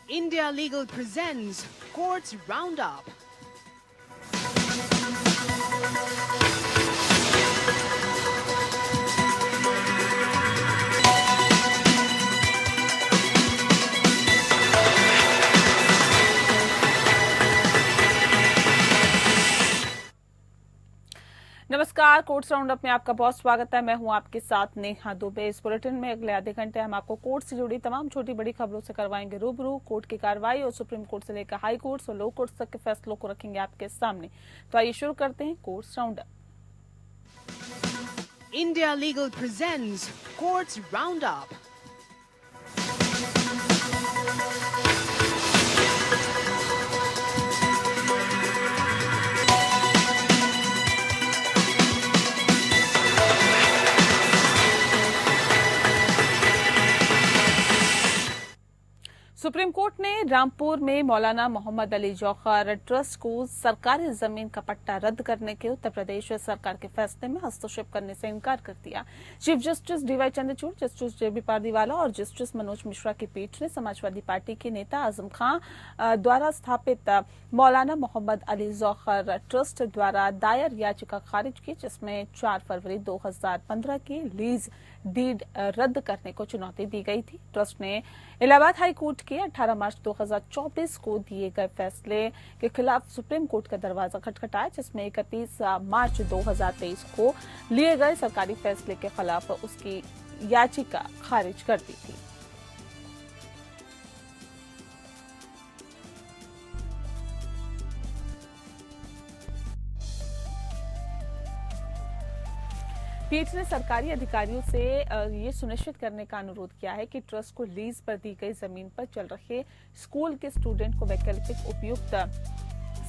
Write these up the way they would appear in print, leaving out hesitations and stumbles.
India Legal presents Courts Roundup. नमस्कार, courts roundup में आपका बहुत स्वागत है। मैं हूं आपके साथ नेहा दुबे। इस बुलेटिन में अगले आधे घंटे हम आपको कोर्ट से जुड़ी तमाम छोटी बड़ी खबरों से करवाएंगे रूबरू। कोर्ट की कार्रवाई और सुप्रीम कोर्ट से लेकर हाई कोर्ट्स और लो कोर्ट्स तक के फैसलों को रखेंगे आपके सामने। तो आइए शुरू करते हैं courts roundup. India Legal presents Courts Roundup. Supreme court ने रामपुर में मौलाना मोहम्मद अली जौहर ट्रस्ट को सरकारी जमीन का पट्टा रद्द करने के उत्तर प्रदेश सरकार के फैसले में हस्तक्षेप करने से इनकार कर दिया। Chief justice DY Chandrachud, justice JB Pardiwala और जस्टिस मनोज मिश्रा की पीठ ने समाजवादी पार्टी के नेता आजम खान द्वारा स्थापित मौलाना मोहम्मद अली जौहर ट्रस्ट द्वारा दायर याचिका खारिज की, जिसमें 4 फरवरी 2015 की लीज डीड रद्द करने को चुनौती दी गई थी। ट्रस्ट ने इलाहाबाद हाई कोर्ट के 18 मार्च 2024 को दिए गए फैसले के खिलाफ सुप्रीम कोर्ट का दरवाजा खटखटाया, जिसमें 31 मार्च 2023 को लिए गए सरकारी फैसले के खिलाफ उसकी याचिका खारिज कर दी थी। पीठ ने सरकारी अधिकारियों से ये सुनिश्चित करने का अनुरोध किया है कि ट्रस्ट को लीज पर दी गई जमीन पर चल रहे स्कूल के स्टूडेंट को वैकल्पिक उपयुक्त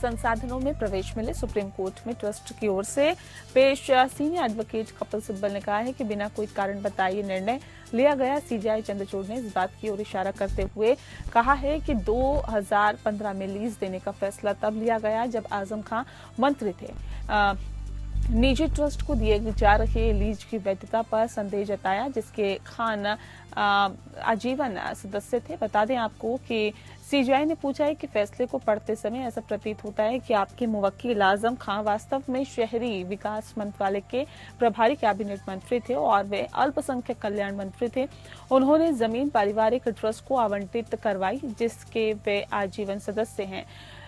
संसाधनों में प्रवेश मिले। सुप्रीम कोर्ट में ट्रस्ट की ओर से पेश सीनियर एडवोकेट कपिल सिब्बल ने कहा है कि बिना कोई कारण बताए ये निर्णय लिया गया। सीजेआई चंद्रचूड़ ने इस बात की ओर इशारा करते हुए कहा है कि 2015 में लीज देने का फैसला तब लिया गया जब आजम खान मंत्री थे। निजी ट्रस्ट को दिए जा रहे लीज की वैधता पर संदेह जताया, जिसके खान आजीवन सदस्य थे। बता दें आपको कि सीजीआई ने पूछा है कि फैसले को पढ़ते समय ऐसा प्रतीत होता है कि आपके मुवक्किल आजम खान वास्तव में शहरी विकास मंत्रालय के प्रभारी कैबिनेट मंत्री थे और वे अल्पसंख्यक कल्याण मंत्री थे। उन्होंने जमीन पारिवारिक ट्रस्ट को आवंटित करवाई, जिसके वे आजीवन सदस्य हैं,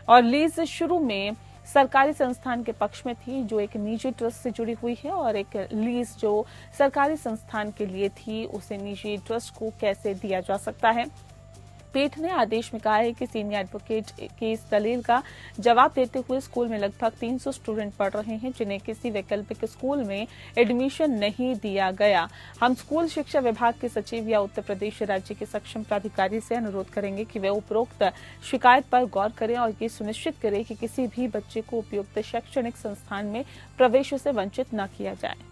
और लीज शुरू में सरकारी संस्थान के पक्ष में थी जो एक निजी ट्रस्ट से जुड़ी हुई है, और एक लीज जो सरकारी संस्थान के लिए थी उसे निजी ट्रस्ट को कैसे दिया जा सकता है। पीठ ने आदेश में कहा है कि सीनियर एडवोकेट की इस दलील का जवाब देते हुए स्कूल में लगभग 300 स्टूडेंट पढ़ रहे हैं जिन्हें किसी वैकल्पिक स्कूल में एडमिशन नहीं दिया गया। हम स्कूल शिक्षा विभाग के सचिव या उत्तर प्रदेश राज्य के सक्षम प्राधिकारी से अनुरोध करेंगे कि वे उपरोक्त शिकायत पर गौर करें और ये सुनिश्चित करें कि किसी भी बच्चे को उपयुक्त शैक्षणिक संस्थान में प्रवेश से वंचित न किया जाए।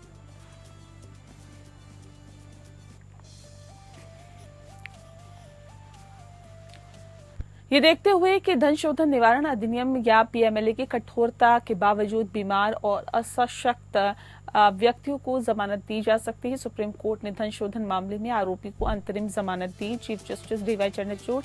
ये देखते हुए कि धन शोधन निवारण अधिनियम या पीएमएलए की कठोरता के बावजूद बीमार और असशक्त व्यक्तियों को जमानत दी जा सकती है, सुप्रीम कोर्ट ने धन शोधन मामले में आरोपी को अंतरिम जमानत दी। Chief justice DY Chandrachud,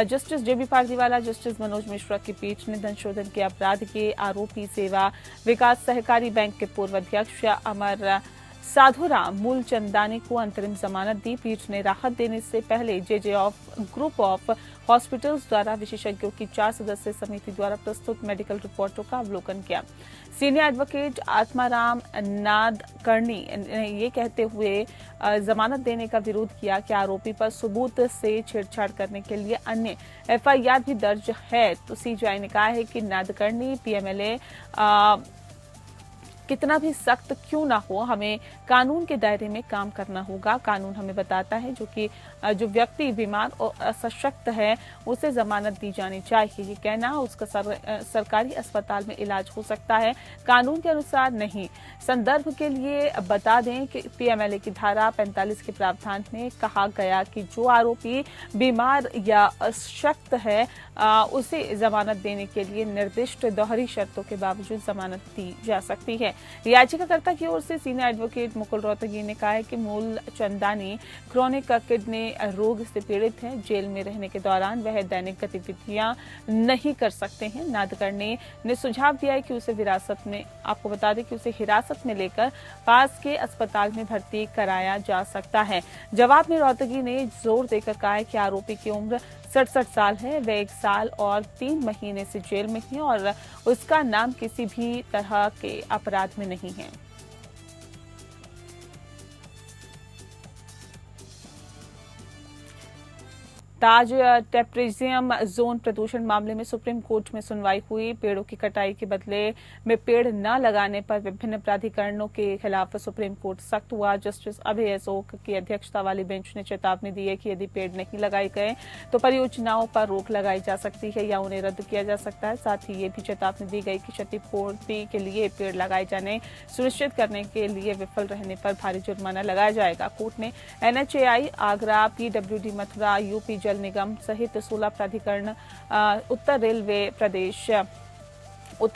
justice JB Pardiwala, justice Manoj Mishra की पीठ ने धन शोधन के अपराध के आरोपी सेवा विकास सहकारी बैंक के पूर्व अध्यक्ष अमर साधुराम मूलचंदानी को अंतरिम जमानत दी। पीठ ने राहत देने से पहले JJ of group of hospitals द्वारा विशेषज्ञों की 4 सदस्यीय समिति द्वारा प्रस्तुत मेडिकल रिपोर्टों का अवलोकन किया। सीनियर एडवोकेट आत्माराम नादकर्णी ने ये कहते हुए जमानत देने का विरोध किया कि आरोपी पर सबूत से छेड़छाड़ करने के लिए अन्य एफआईआर भी दर्ज है। तो सीजीआई ने कहा है कि नादकर्णी पीएमएलए कितना भी सख्त क्यों ना हो, हमें कानून के दायरे में काम करना होगा। कानून हमें बताता है जो व्यक्ति बीमार और सशक्त है उसे जमानत दी जानी चाहिए। ये कहना उसका सरकारी अस्पताल में इलाज हो सकता है, कानून के अनुसार नहीं। संदर्भ के लिए बता दें कि पीएमएलए की धारा 45 के प्रावधान में कहा गया कि जो आरोपी बीमार या अशक्त है उसे जमानत देने के लिए निर्दिष्ट दोहरी शर्तों के बावजूद जमानत दी जा सकती है। याचिकाकर्ता की ओर से सीनियर एडवोकेट मुकुल रोहतगी ने कहा है कि मूल चंदानी क्रॉनिक किडनी रोग से पीड़ित हैं। जेल में रहने के दौरान वह दैनिक गतिविधियां नहीं कर सकते हैं। नादकर्णी ने सुझाव दिया है कि उसे आपको बता दें कि उसे हिरासत में लेकर पास के अस्पताल में भर्ती कराया जा सकता है। जवाब में रोहतगी ने जोर देकर कहा है कि आरोपी की उम्र 67 साल है। वह 1 साल और 3 महीने से जेल में है और उसका नाम किसी भी तरह के अपराध में नहीं है। ताज टेप्रेजियम जोन प्रदूषण मामले में सुप्रीम कोर्ट में सुनवाई हुई। पेड़ों की कटाई के बदले में पेड़ न लगाने पर विभिन्न प्राधिकरणों के खिलाफ सुप्रीम कोर्ट सख्त हुआ। जस्टिस अभय अशोक की अध्यक्षता वाली बेंच ने चेतावनी दी है कि यदि पेड़ नहीं लगाए गए तो परियोजनाओं पर रोक लगाई जा सकती है या उन्हें रद्द किया जा सकता है। साथ ही ये भी चेतावनी दी गई कि क्षतिपूर्ति के लिए पेड़ लगाए जाने सुनिश्चित करने के लिए विफल रहने पर भारी जुर्माना लगाया जाएगा। कोर्ट ने NHAI, Agra, PWD Mathura, UP जल निगम सहित 16 प्राधिकरण, उत्तर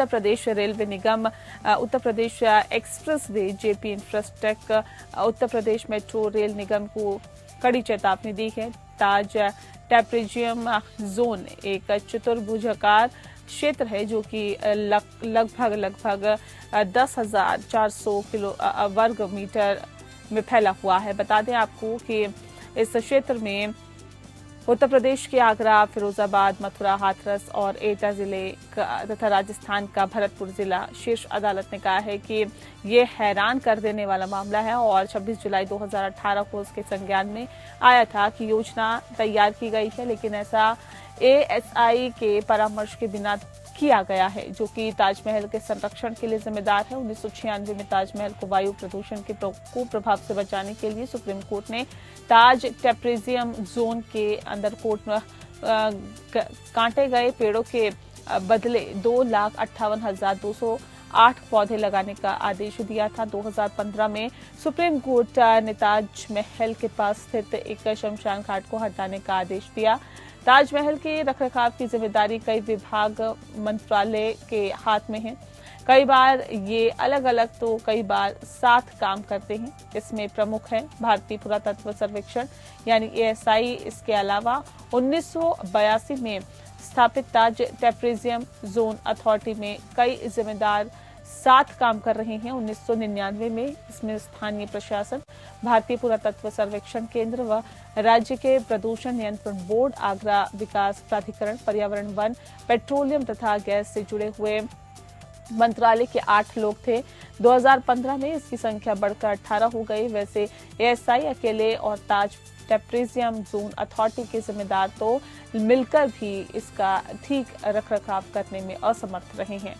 प्रदेश रेलवे निगम, Uttar Pradesh express way, JP इंफ्रास्ट्रक, Uttar Pradesh metro rail निगम को कड़ी चेतावनी दी है। ताज टेप्रेजियम जोन एक चतुर्भुजाकार क्षेत्र है जो कि लगभग 10,400 वर्ग मीटर में फैला हुआ है। बता दें आपको कि इस क्षेत्र में उत्तर प्रदेश के आगरा, फिरोजाबाद, मथुरा, हाथरस और एटा जिले तथा राजस्थान का भरतपुर जिला। शीर्ष अदालत ने कहा है कि ये हैरान कर देने वाला मामला है और 26 जुलाई 2018 को उसके संज्ञान में आया था कि योजना तैयार की गई है, लेकिन ऐसा ASI के परामर्श के बिना किया गया है जो कि ताजमहल के संरक्षण के लिए जिम्मेदार है। 1996 में ताजमहल को वायु प्रदूषण के कुप्रभाव से बचाने के लिए सुप्रीम कोर्ट ने ताज टेप्रेजियम जोन के अंदर कोर्ट में काटे गए पेड़ों के बदले 2,58,208 पौधे लगाने का आदेश दिया था। 2015 में सुप्रीम कोर्ट ने ताजमहल के पास स्थित एक शमशान घाट को हटाने का आदेश दिया। ताजमहल के रखरखाव की जिम्मेदारी कई विभाग मंत्रालय के हाथ में है। कई बार ये अलग अलग तो कई बार साथ काम करते हैं। इसमें प्रमुख है भारतीय पुरातत्व सर्वेक्षण यानी ASI। इसके अलावा 1982 में स्थापित ताज टेप्रेजियम जोन अथॉरिटी में कई जिम्मेदार साथ काम कर रहे हैं। 1999 में इसमें स्थानीय प्रशासन, भारतीय पुरातत्व सर्वेक्षण केंद्र व राज्य के प्रदूषण नियंत्रण बोर्ड, आगरा विकास प्राधिकरण, पर्यावरण, वन, पेट्रोलियम तथा गैस से जुड़े हुए मंत्रालय के 8 लोग थे। 2015 में इसकी संख्या बढ़कर 18 हो गई। वैसे ASI अकेले और ताज टेप्रेजियम जोन अथॉरिटी के जिम्मेदार तो मिलकर भी इसका ठीक रखरखाव करने में असमर्थ रहे हैं।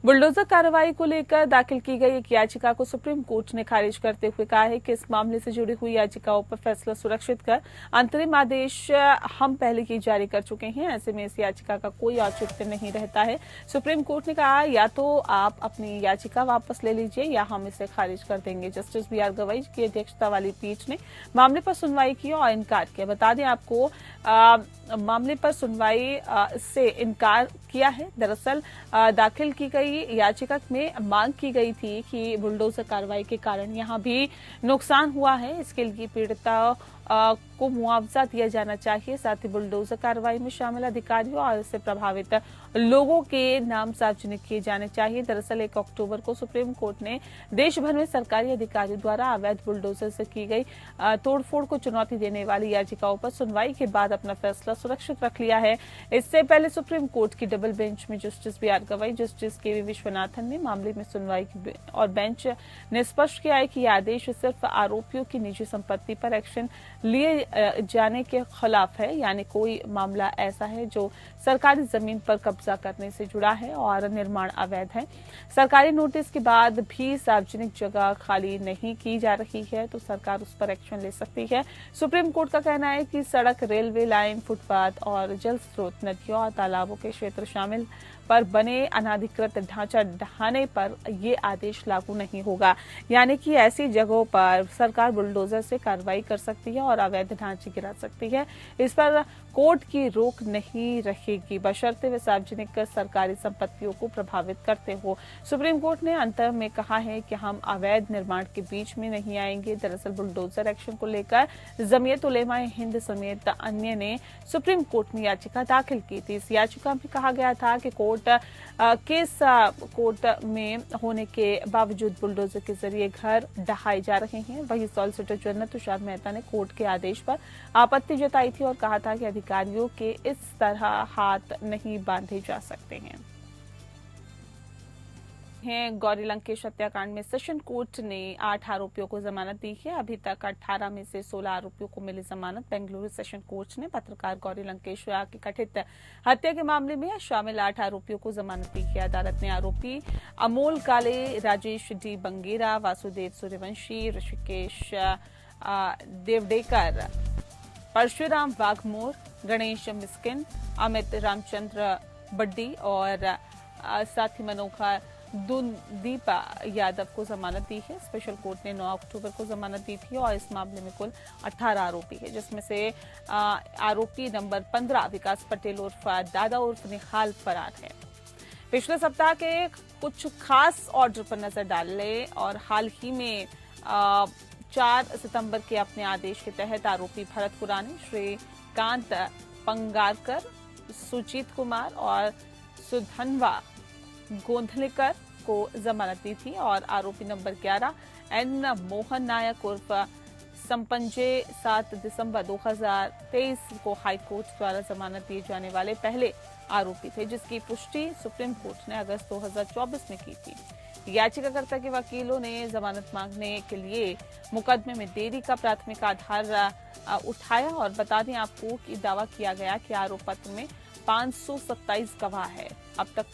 बुलडोजर कार्रवाई को लेकर दाखिल की गई एक याचिका को सुप्रीम कोर्ट ने खारिज करते हुए कहा है कि इस मामले से जुड़ी हुई याचिकाओं पर फैसला सुरक्षित कर अंतरिम आदेश हम पहले ही जारी कर चुके हैं। ऐसे में इस याचिका का कोई औचित्य नहीं रहता है। सुप्रीम कोर्ट ने कहा या तो आप अपनी याचिका वापस ले लीजिए या हम इसे खारिज कर देंगे। जस्टिस BR गवई की अध्यक्षता वाली पीठ ने मामले पर सुनवाई की और इनकार किया। बता दें आपको मामले पर सुनवाई से इनकार किया है। दरअसल दाखिल की गई याचिका में मांग की गई थी कि बुलडोजर कार्रवाई के कारण यहां भी नुकसान हुआ है, इसके लिए पीड़िता को मुआवजा दिया जाना चाहिए। साथ ही बुलडोजर कार्रवाई में शामिल अधिकारियों और इससे प्रभावित लोगों के नाम सार्वजनिक किए जाने चाहिए। दरअसल 1 अक्टूबर को सुप्रीम कोर्ट ने देश भर में सरकारी अधिकारियों द्वारा अवैध बुलडोजर से की गई तोड़फोड़ को चुनौती देने वाली याचिकाओं पर सुनवाई के बाद अपना फैसला सुरक्षित रख लिया है। इससे पहले सुप्रीम कोर्ट की डबल बेंच में justice BR Gavai, justice KV Viswanathan ने मामले में सुनवाई की और बेंच ने स्पष्ट किया है कि यह आदेश सिर्फ आरोपियों की निजी संपत्ति पर एक्शन लिए जाने के खिलाफ है, यानी कोई मामला ऐसा है जो सरकारी जमीन पर कब्जा करने से जुड़ा है और निर्माण अवैध है। सरकारी नोटिस के बाद भी सार्वजनिक जगह खाली नहीं की जा रही है तो सरकार उस पर एक्शन ले सकती है। सुप्रीम कोर्ट का कहना है कि सड़क, रेलवे लाइन, फुटपाथ और जल स्रोत, नदियों और तालाबों के क्षेत्र शामिल पर बने अनाधिकृत ढांचा ढहाने पर ये आदेश लागू नहीं होगा। यानी कि ऐसी जगहों पर सरकार बुलडोजर से कार्रवाई कर सकती है और अवैध ढांचे गिरा सकती है। इस पर कोर्ट की रोक नहीं रहेगी, बशर्ते वे सार्वजनिक सरकारी संपत्तियों को प्रभावित करते हो। सुप्रीम कोर्ट ने अंत में कहा है कि हम अवैध निर्माण के बीच में नहीं आएंगे। दरअसल बुलडोजर एक्शन को लेकर जमीयत उलेमाए हिंद समेत अन्य ने सुप्रीम कोर्ट में याचिका दाखिल की थी। इस याचिका में कहा गया था कि कोर्ट में होने के बावजूद बुलडोजर के जरिए घर ढहाए जा रहे हैं। वहीं सॉलिसिटर जनरल तुषार मेहता ने कोर्ट के आदेश पर आपत्ति जताई थी और कहा था कि अधिकारियों के इस तरह हाथ नहीं बांधे जा सकते हैं। गौरी लंकेश हत्याकांड में सेशन कोर्ट ने 8 आरोपियों को जमानत दी है। अभी तक 18 में से 16 आरोपियों को मिली जमानत। बेंगलुरु सेशन कोर्ट ने पत्रकार गौरी लंकेश की कथित हत्या के मामले में शामिल 8 आरोपियों को जमानत दी है। अदालत ने आरोपी अमोल काले, राजेश डी बंगेरा, वासुदेव सूर्यवंशी, ऋषिकेश देवडेकर, परशुराम वाघमोर, गणेश मिस्किन, अमित रामचंद्र बड्डी और साथ ही मनोहर दुंदीपा यादव को जमानत दी है। स्पेशल कोर्ट ने 9 अक्टूबर को जमानत दी थी और इस मामले में कुल 18 आरोपी है, जिसमें से आरोपी नंबर 15 विकास पटेल उर्फ दादा उर्फ निहाल फरार है। पिछले सप्ताह के कुछ खास ऑर्डर पर नजर डाल ले और हाल ही में 4 सितंबर के अपने आदेश के तहत आरोपी भरत कुरानी, श्रीकांत पंगारकर, सुजीत कुमार और सुधनवा गोंधलेकर को जमानत दी थी और आरोपी नंबर 11 एन मोहन नायक उर्फ संपंजे 7 दिसंबर 2023 को हाईकोर्ट द्वारा जमानत दिए जाने वाले पहले आरोपी थे, जिसकी पुष्टि सुप्रीम कोर्ट ने अगस्त 2024 में की थी। याचिकाकर्ता के वकीलों ने जमानत मांगने के लिए मुकदमे में देरी का प्राथमिक आधार उठाया और बता दें आपको कि दावा किया गया कि आरोप पत्र में 527 गवाह है। अब तक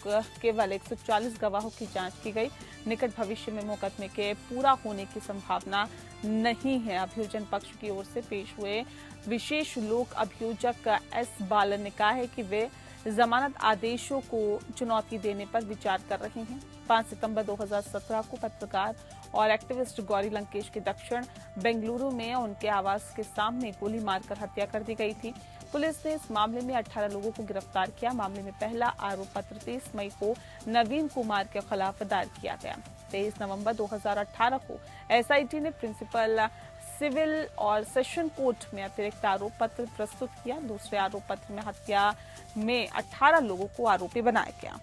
केवल 140 गवाहों की जांच की गई। निकट भविष्य में मुकदमे के पूरा होने की संभावना नहीं है। अभियोजन पक्ष की ओर से पेश हुए विशेष लोक अभियोजक एस बालन ने कहा है कि वे जमानत आदेशों को चुनौती देने पर विचार कर रहे हैं। 5 सितंबर 2017 को पत्रकार और एक्टिविस्ट गौरी लंकेश की दक्षिण बेंगलुरु में उनके आवास के सामने गोली मारकर हत्या कर दी गई थी। पुलिस ने इस मामले में 18 लोगों को गिरफ्तार किया। मामले में पहला आरोप पत्र 30 मई को नवीन कुमार के खिलाफ दायर किया गया। 23 नवंबर 2018 को एसआईटी ने प्रिंसिपल सिविल और सेशन कोर्ट में अतिरिक्त आरोप पत्र प्रस्तुत किया। दूसरे आरोप पत्र में हत्या में 18 लोगों को आरोपी बनाया गया।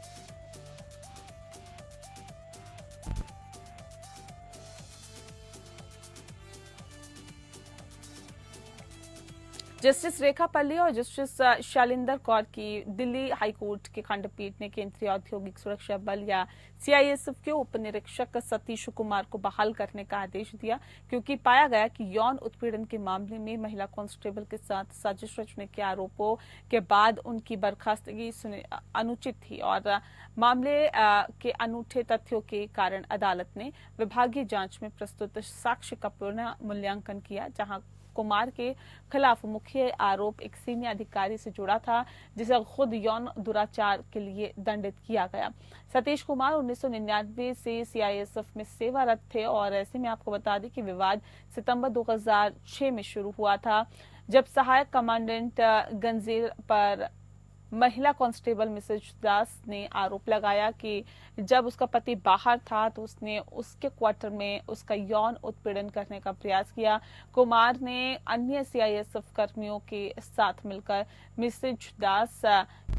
जस्टिस रेखा पल्ली और जस्टिस शालिंदर कौर की दिल्ली हाईकोर्ट की खंडपीठ ने केंद्रीय औद्योगिक सुरक्षा बल या सीआईएसएफ के उप निरीक्षक सतीश कुमार को बहाल करने का आदेश दिया, क्योंकि पाया गया कि यौन उत्पीड़न के मामले में महिला कांस्टेबल के साथ साजिश रचने के आरोपों के बाद उनकी बर्खास्तगी अनुचित थी और मामले के अनूठे तथ्यों के कारण अदालत ने विभागीय जांच में प्रस्तुत साक्ष्य का पुनः मूल्यांकन किया, जहां कुमार के खिलाफ मुख्य आरोप एक सीनियर अधिकारी से जुड़ा था, जिसे खुद यौन दुराचार के लिए दंडित किया गया। सतीश कुमार 1999 से सीआईएसएफ में सेवारत थे और ऐसे में आपको बता दें कि विवाद सितंबर 2006 में शुरू हुआ था, जब सहायक कमांडेंट गंजीर पर महिला कांस्टेबल मिसेज दास ने आरोप लगाया कि जब उसका पति बाहर था तो उसने उसके क्वार्टर में उसका यौन उत्पीड़न करने का प्रयास किया। कुमार ने अन्य सीआईएसएफ कर्मियों के साथ मिलकर मिसेज दास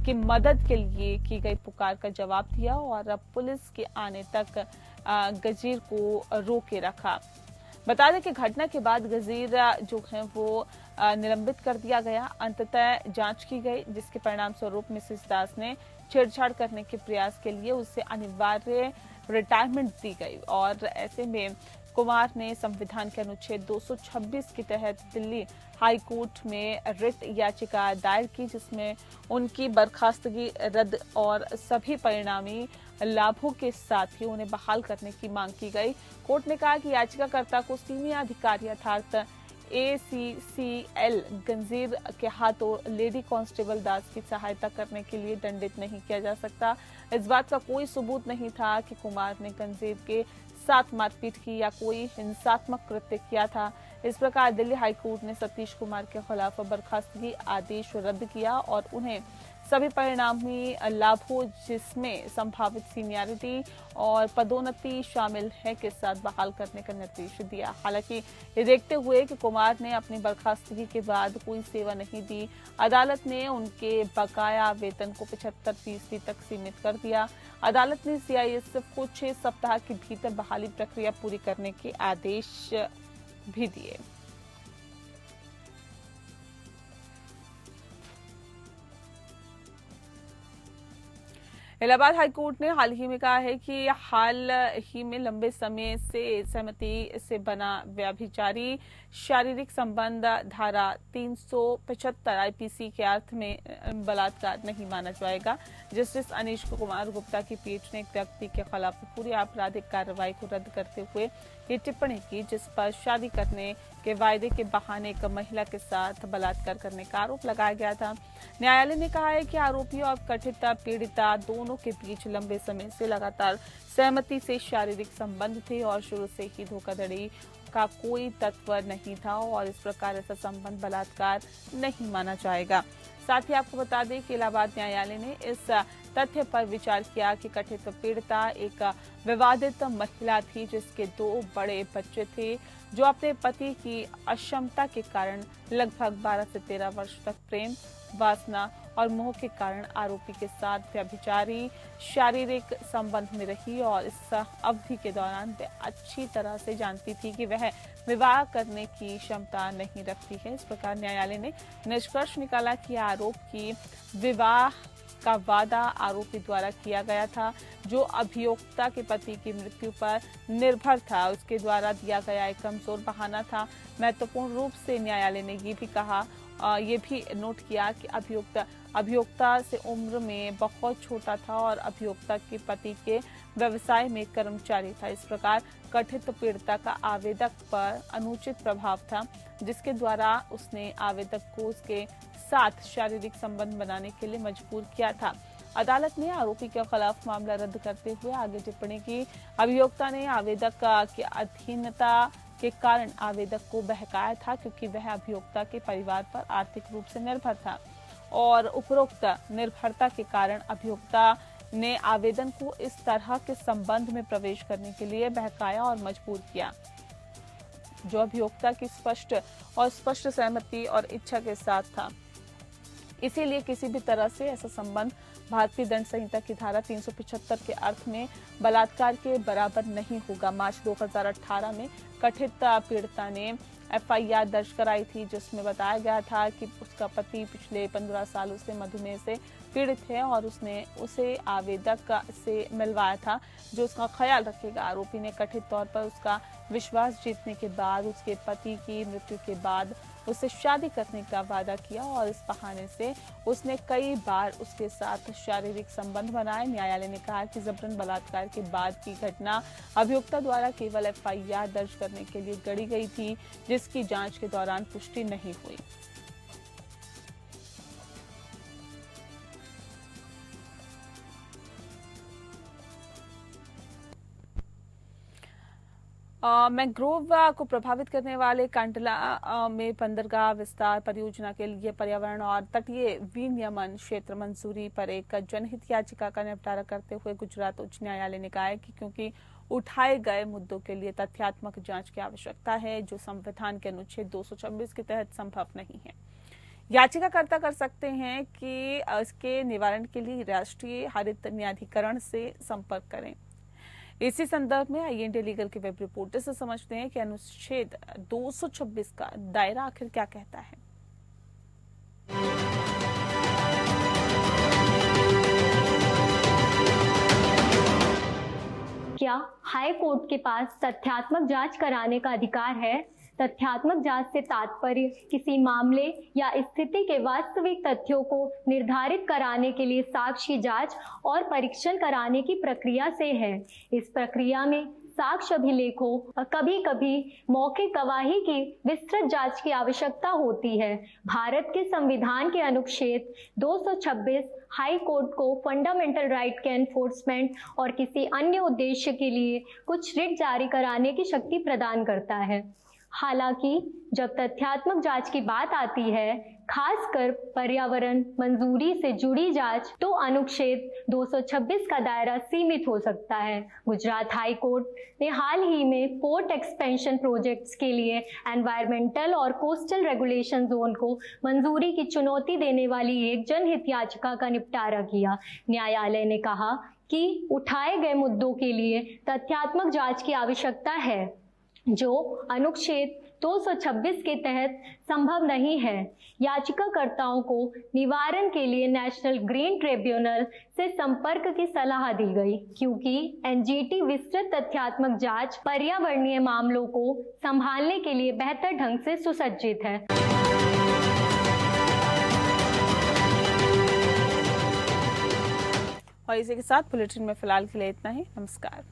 की मदद के लिए की गई पुकार का जवाब दिया और पुलिस के आने तक गजीर को रोके रखा। बता दें कि घटना के बाद गजीर जो है वो निलंबित कर दिया गया। अंततः जांच की गई, जिसके परिणाम स्वरूप मिसेस दास ने छेड़छाड़ करने के प्रयास के लिए उसे अनिवार्य रिटायरमेंट दी गई और ऐसे में कुमार ने संविधान के अनुच्छेद 226 के तहत दिल्ली हाईकोर्ट में रिट याचिका दायर की, जिसमें उनकी बर्खास्तगी रद्द और सभी परिणामी लाभों के साथ ही उन्हें बहाल करने की मांग की गई। कोर्ट ने कहा कि याचिकाकर्ता को सीनियर अधिकारी अर्थात ACCL गंजीर के हाथों लेडी कांस्टेबल दास की सहायता करने के लिए दंडित नहीं किया जा सकता। इस बात का कोई सबूत नहीं था कि कुमार ने गंजीर के साथ मारपीट की या कोई हिंसात्मक कृत्य किया था। इस प्रकार दिल्ली हाईकोर्ट ने सतीश कुमार के खिलाफ बर्खास्तगी आदेश रद्द किया और उन्हें सभी परिणामी लाभों जिसमें संभावित सीनियरिटी और पदोन्नति शामिल है के साथ बहाल करने का निर्देश दिया। हालांकि ये देखते हुए कि कुमार ने अपनी बर्खास्तगी के बाद कोई सेवा नहीं दी, अदालत ने उनके बकाया वेतन को 75% तक सीमित कर दिया। अदालत ने CISF को 6 सप्ताह के भीतर बहाली प्रक्रिया पूरी करने के आदेश भी दिए। इलाहाबाद हाईकोर्ट ने हाल ही में कहा है कि हाल ही में लंबे समय से सहमति से बना व्यभिचारी शारीरिक संबंध धारा 375 IPC के अर्थ में बलात्कार नहीं माना जाएगा। जस्टिस अनीश कुमार गुप्ता की पीठ ने एक व्यक्ति के खिलाफ पूरी आपराधिक कार्रवाई को रद्द करते हुए ये टिप्पणी की जिस पर शादी करने के वायदे के बहाने एक महिला के साथ बलात्कार करने का आरोप लगाया गया था। न्यायालय ने कहा है कि आरोपी और कथित पीड़िता दोनों के बीच लंबे समय से लगातार सहमति से शारीरिक संबंध थे और शुरू से ही धोखाधड़ी का कोई तत्व नहीं था और इस प्रकार ऐसा संबंध बलात्कार नहीं माना जाएगा। साथ ही आपको बता दें कि इलाहाबाद न्यायालय ने इस तथ्य पर विचार किया कि कथित पीड़िता एक विवादित महिला थी जिसके 2 बड़े बच्चे थे जो अपने पति की अक्षमता के कारण लगभग 12 से 13 वर्ष तक प्रेम, वासना और मोह के कारण आरोपी के साथ व्यभिचारी शारीरिक संबंध में रही और इस अवधि के दौरान वह अच्छी तरह से जानती थी कि वह विवाह करने की क्षमता नहीं रखती है। इस प्रकार न्यायालय ने निष्कर्ष निकाला कि आरोप की विवाह का वादा आरोपी द्वारा किया गया था जो अभियोक्ता के पति की मृत्यु पर निर्भर था। उसके द्वारा दिया गया एक कमजोर बहाना था। महत्वपूर्ण रूप से न्यायालय ने ये भी नोट किया कि अभियोक्ता से उम्र में बहुत छोटा था और अभियोक्ता के पति के व्यवसाय में कर्मचारी था। इस प्रकार कथित पीड़िता का आवेदक पर अनुचित प्रभाव था जिसके द्वारा उसने आवेदक को उसके साथ शारीरिक संबंध बनाने के लिए मजबूर किया था। अदालत ने आरोपी के खिलाफ मामला रद्द करते हुए आगे टिप्पणी की। अभियोक्ता ने आवेदक की अधीनता के कारण आवेदक को बहकाया था क्योंकि वह अभियोक्ता के परिवार पर आर्थिक रूप से निर्भर था और उपरोक्त निर्भरता के कारण अभियोक्ता ने आवेदन को इस तरह के संबंध में प्रवेश करने के लिए बहकाया और मजबूर किया जो अभियोक्ता की स्पष्ट सहमति और इच्छा के साथ था। इसीलिए किसी भी तरह से ऐसा संबंध भारतीय दंड संहिता की धारा 375 के अर्थ में बलात्कार के बराबर नहीं होगा। मार्च 2018 में कथित पीड़िता ने FIR दर्ज कराई थी जिसमें बताया गया था कि उसका पति पिछले 15 सालों से मधुमेह से पीड़ित है और उसने उसे आवेदक से मिलवाया था जो उसका ख्याल रखेगा। आरोपी ने कथित तौर पर उसका विश्वास जीतने के बाद उसके पति की मृत्यु के बाद उससे शादी करने का वादा किया और इस बहाने से उसने कई बार उसके साथ शारीरिक संबंध बनाए। न्यायालय ने कहा कि जबरन बलात्कार के बाद की घटना अभियोक्ता द्वारा केवल FIR दर्ज करने के लिए गढ़ी गई थी जिसकी जांच के दौरान पुष्टि नहीं हुई। मैंग्रोव को प्रभावित करने वाले कांडला में बंदरगाह विस्तार परियोजना के लिए पर्यावरण और तटीय विनियमन क्षेत्र मंजूरी पर एक जनहित याचिका का निपटारा करते हुए गुजरात उच्च न्यायालय ने कहा है कि क्योंकि उठाए गए मुद्दों के लिए तथ्यात्मक जांच की आवश्यकता है जो संविधान के अनुच्छेद 226 के तहत संभव नहीं है। याचिकाकर्ता कर सकते हैं कि इसके निवारण के लिए राष्ट्रीय हरित न्यायाधिकरण से संपर्क करें। इसी संदर्भ में IND लीगल की वेब रिपोर्टर से समझते हैं कि अनुच्छेद 226 का दायरा आखिर क्या कहता है। क्या हाई कोर्ट के पास तथ्यात्मक जांच कराने का अधिकार है? तथ्यात्मक जांच से तात्पर्य किसी मामले या स्थिति के वास्तविक तथ्यों को निर्धारित कराने के लिए साक्ष्य जांच और परीक्षण कराने की प्रक्रिया से है। इस प्रक्रिया में साक्ष्य अभिलेखों और कभी कभी मौखिक गवाही की विस्तृत जांच की आवश्यकता होती है। भारत के संविधान के अनुच्छेद 226 हाई कोर्ट को फंडामेंटल राइट के एनफोर्समेंट और किसी अन्य उद्देश्य के लिए कुछ रिट जारी कराने की शक्ति प्रदान करता है। हालांकि जब तथ्यात्मक जांच की बात आती है, खासकर पर्यावरण मंजूरी से जुड़ी जांच, तो अनुच्छेद 226 का दायरा सीमित हो सकता है। गुजरात हाई कोर्ट ने हाल ही में पोर्ट एक्सपेंशन प्रोजेक्ट्स के लिए एनवायरमेंटल और कोस्टल रेगुलेशन जोन को मंजूरी की चुनौती देने वाली एक जनहित याचिका का निपटारा किया। न्यायालय ने कहा कि उठाए गए मुद्दों के लिए तथ्यात्मक जांच की आवश्यकता है, जो अनुच्छेद 226 के तहत संभव नहीं है। याचिकाकर्ताओं को निवारण के लिए नेशनल ग्रीन ट्रिब्यूनल से संपर्क की सलाह दी गई, क्योंकि एनजीटी विस्तृत तथ्यात्मक जांच पर्यावरणीय मामलों को संभालने के लिए बेहतर ढंग से सुसज्जित है। और इसी के साथ बुलेटिन में फिलहाल के लिए इतना ही। नमस्कार।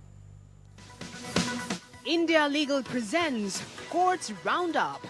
India Legal presents Courts Roundup.